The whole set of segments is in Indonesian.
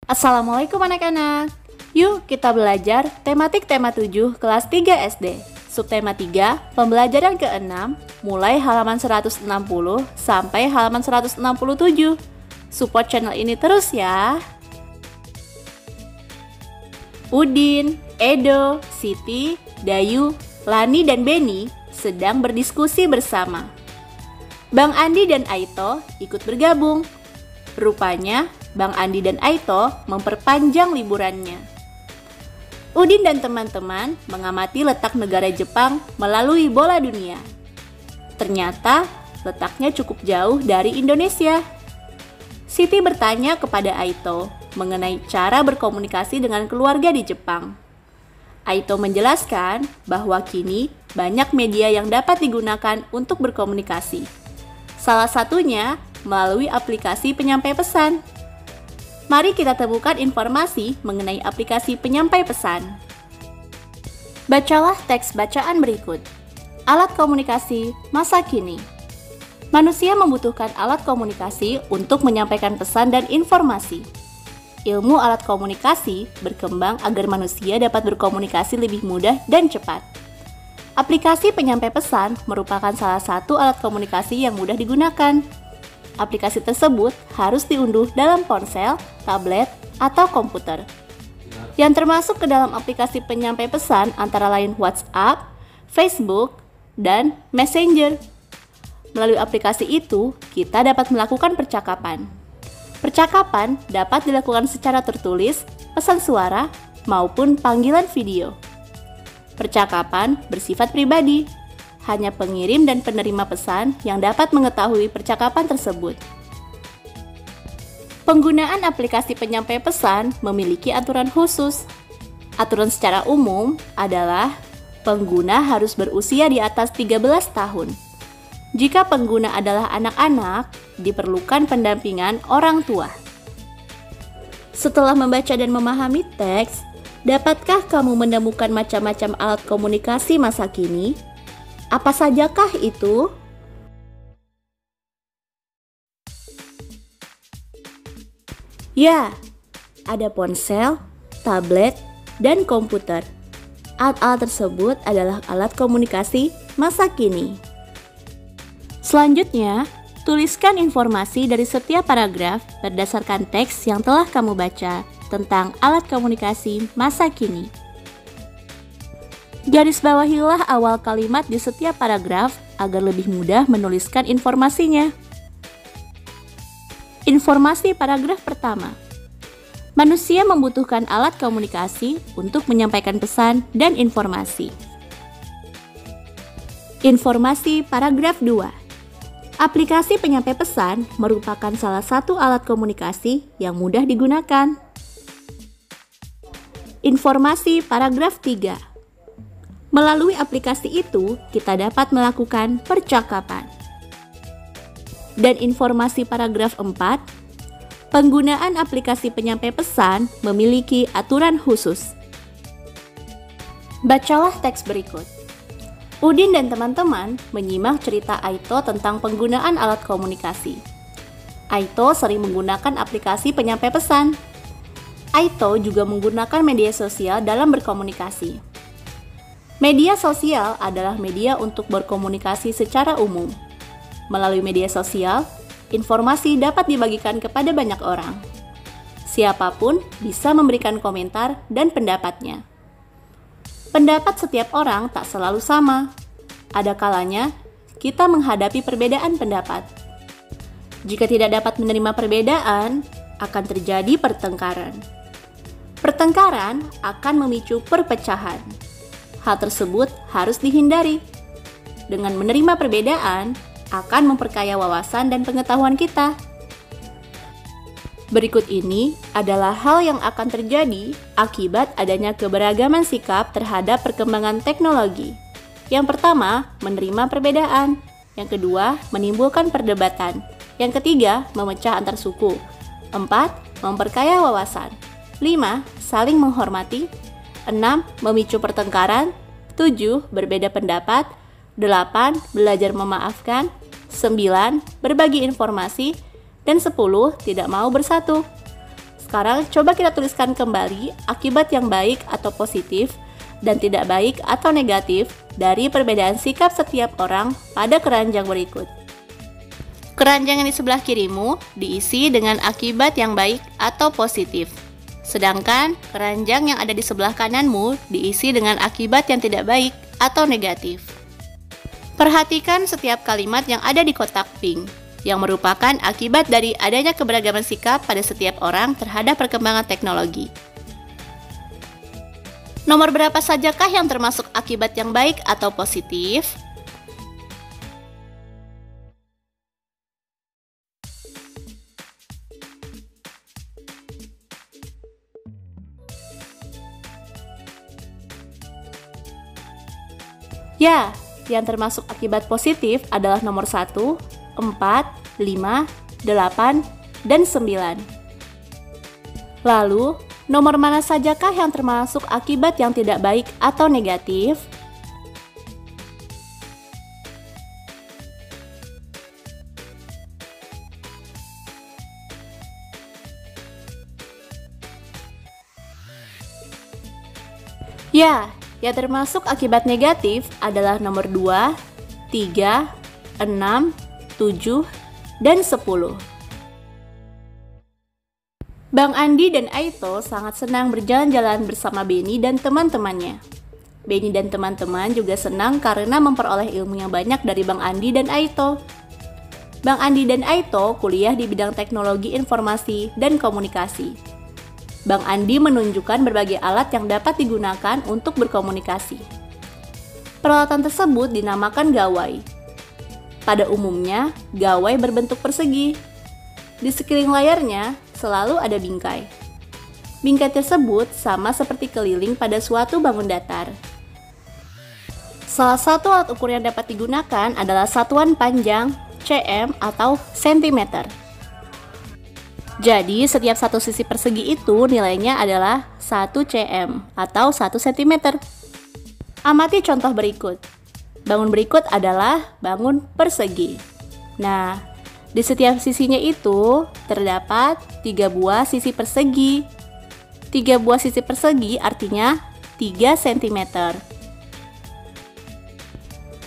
Assalamualaikum anak-anak. Yuk kita belajar tematik tema 7 kelas 3 SD. Subtema 3, pembelajaran ke-6, mulai halaman 160 sampai halaman 167. Support channel ini terus ya. Udin, Edo, Siti, Dayu, Lani, dan Beni sedang berdiskusi bersama. Bang Andi dan Aito ikut bergabung. Rupanya, Bang Andi dan Aito memperpanjang liburannya. Udin dan teman-teman mengamati letak negara Jepang melalui bola dunia. Ternyata, letaknya cukup jauh dari Indonesia. Siti bertanya kepada Aito mengenai cara berkomunikasi dengan keluarga di Jepang. Aito menjelaskan bahwa kini banyak media yang dapat digunakan untuk berkomunikasi. Salah satunya melalui aplikasi penyampai pesan. Mari kita temukan informasi mengenai aplikasi penyampai pesan. Bacalah teks bacaan berikut. Alat komunikasi masa kini. Manusia membutuhkan alat komunikasi untuk menyampaikan pesan dan informasi. Ilmu alat komunikasi berkembang agar manusia dapat berkomunikasi lebih mudah dan cepat. Aplikasi penyampai pesan merupakan salah satu alat komunikasi yang mudah digunakan. Aplikasi tersebut harus diunduh dalam ponsel, tablet, atau komputer. Yang termasuk ke dalam aplikasi penyampai pesan antara lain WhatsApp, Facebook, dan Messenger. Melalui aplikasi itu, kita dapat melakukan percakapan. Percakapan dapat dilakukan secara tertulis, pesan suara, maupun panggilan video. Percakapan bersifat pribadi. Hanya pengirim dan penerima pesan yang dapat mengetahui percakapan tersebut. Penggunaan aplikasi penyampai pesan memiliki aturan khusus. Aturan secara umum adalah pengguna harus berusia di atas 13 tahun. Jika pengguna adalah anak-anak, diperlukan pendampingan orang tua. Setelah membaca dan memahami teks, dapatkah kamu menemukan macam-macam alat komunikasi masa kini? Apa sajakah itu? Ya, ada ponsel, tablet, dan komputer. Alat-alat tersebut adalah alat komunikasi masa kini. Selanjutnya, tuliskan informasi dari setiap paragraf berdasarkan teks yang telah kamu baca tentang alat komunikasi masa kini. Garis bawahilah awal kalimat di setiap paragraf agar lebih mudah menuliskan informasinya. Informasi paragraf pertama. Manusia membutuhkan alat komunikasi untuk menyampaikan pesan dan informasi. Informasi paragraf 2. Aplikasi penyampai pesan merupakan salah satu alat komunikasi yang mudah digunakan. Informasi paragraf 3. Melalui aplikasi itu, kita dapat melakukan percakapan. Dan informasi paragraf 4, penggunaan aplikasi penyampai pesan memiliki aturan khusus. Bacalah teks berikut. Udin dan teman-teman menyimak cerita Aito tentang penggunaan alat komunikasi. Aito sering menggunakan aplikasi penyampai pesan. Aito juga menggunakan media sosial dalam berkomunikasi. Media sosial adalah media untuk berkomunikasi secara umum. Melalui media sosial, informasi dapat dibagikan kepada banyak orang. Siapapun bisa memberikan komentar dan pendapatnya. Pendapat setiap orang tak selalu sama. Ada kalanya kita menghadapi perbedaan pendapat. Jika tidak dapat menerima perbedaan, akan terjadi pertengkaran. Pertengkaran akan memicu perpecahan. Hal tersebut harus dihindari. Dengan menerima perbedaan, akan memperkaya wawasan dan pengetahuan kita. Berikut ini adalah hal yang akan terjadi akibat adanya keberagaman sikap terhadap perkembangan teknologi. Yang pertama, menerima perbedaan. Yang kedua, menimbulkan perdebatan. Yang ketiga, memecah antar suku. 4. Memperkaya wawasan. 5. Saling menghormati. 6. Memicu pertengkaran. 7. Berbeda pendapat. 8. Belajar memaafkan. 9. Berbagi informasi. Dan 10. Tidak mau bersatu. Sekarang coba kita tuliskan kembali akibat yang baik atau positif dan tidak baik atau negatif dari perbedaan sikap setiap orang pada keranjang berikut. Keranjang yang di sebelah kirimu diisi dengan akibat yang baik atau positif. Sedangkan keranjang yang ada di sebelah kananmu diisi dengan akibat yang tidak baik atau negatif. Perhatikan setiap kalimat yang ada di kotak pink, yang merupakan akibat dari adanya keberagaman sikap pada setiap orang terhadap perkembangan teknologi. Nomor berapa sajakah yang termasuk akibat yang baik atau positif? Ya, yang termasuk akibat positif adalah nomor 1, 4, 5, 8, dan 9. Lalu, nomor mana sajakah yang termasuk akibat yang tidak baik atau negatif? Ya, yang termasuk akibat negatif adalah nomor 2, 3, 6, 7, dan 10. Bang Andi dan Aito sangat senang berjalan-jalan bersama Benny dan teman-temannya. Benny dan teman-teman juga senang karena memperoleh ilmu yang banyak dari Bang Andi dan Aito. Bang Andi dan Aito kuliah di bidang teknologi informasi dan komunikasi. Bang Andi menunjukkan berbagai alat yang dapat digunakan untuk berkomunikasi. Peralatan tersebut dinamakan gawai. Pada umumnya, gawai berbentuk persegi. Di sekeliling layarnya selalu ada bingkai. Bingkai tersebut sama seperti keliling pada suatu bangun datar. Salah satu alat ukur yang dapat digunakan adalah satuan panjang, cm atau cm. Jadi, setiap satu sisi persegi itu nilainya adalah 1 cm atau 1 cm. Amati contoh berikut. Bangun berikut adalah bangun persegi. Nah, di setiap sisinya itu terdapat 3 buah sisi persegi. 3 buah sisi persegi artinya 3 cm.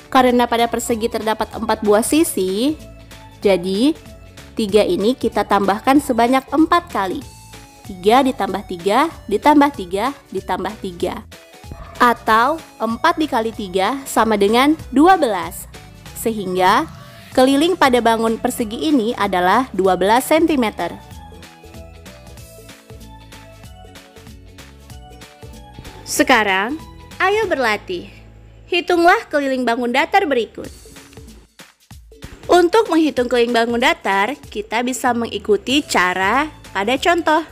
Karena pada persegi terdapat 4 buah sisi, jadi 3 ini kita tambahkan sebanyak 4 kali. 3 ditambah 3 ditambah 3 ditambah 3. Atau 4 dikali 3 sama dengan 12. Sehingga keliling pada bangun persegi ini adalah 12 cm. Sekarang, ayo berlatih. Hitunglah keliling bangun datar berikut. Untuk menghitung keliling bangun datar, kita bisa mengikuti cara pada contoh.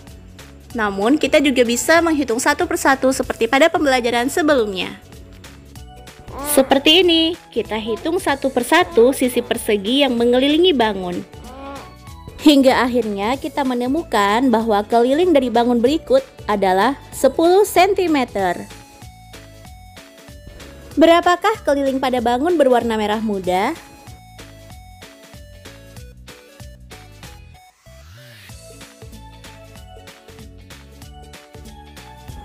Namun, kita juga bisa menghitung satu persatu seperti pada pembelajaran sebelumnya. Seperti ini, kita hitung satu persatu sisi persegi yang mengelilingi bangun. Hingga akhirnya kita menemukan bahwa keliling dari bangun berikut adalah 10 cm. Berapakah keliling pada bangun berwarna merah muda?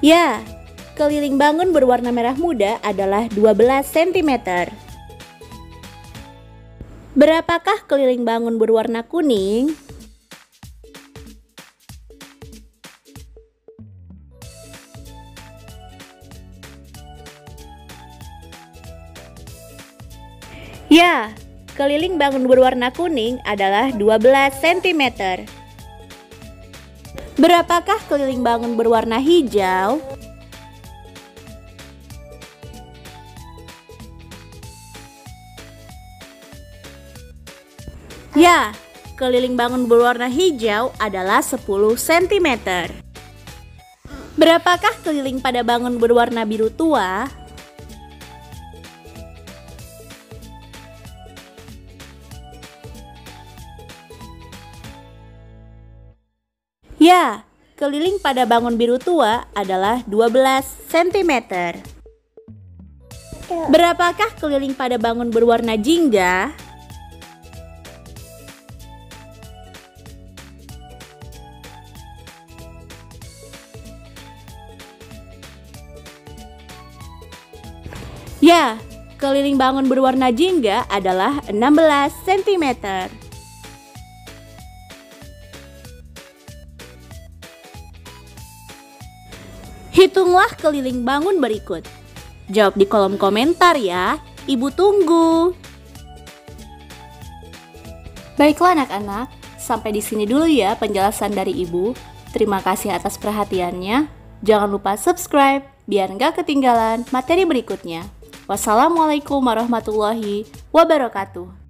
Ya, keliling bangun berwarna merah muda adalah 12 cm. Berapakah keliling bangun berwarna kuning? Ya, keliling bangun berwarna kuning adalah 12 cm. Berapakah keliling bangun berwarna hijau? Ya, keliling bangun berwarna hijau adalah 10 cm. Berapakah keliling pada bangun berwarna biru tua? Ya, keliling pada bangun biru tua adalah 12 cm. Berapakah keliling pada bangun berwarna jingga? Ya, keliling bangun berwarna jingga adalah 16 cm. Hitunglah keliling bangun berikut. Jawab di kolom komentar ya, Ibu tunggu. Baiklah anak-anak, sampai di sini dulu ya penjelasan dari Ibu. Terima kasih atas perhatiannya. Jangan lupa subscribe biar nggak ketinggalan materi berikutnya. Wassalamualaikum warahmatullahi wabarakatuh.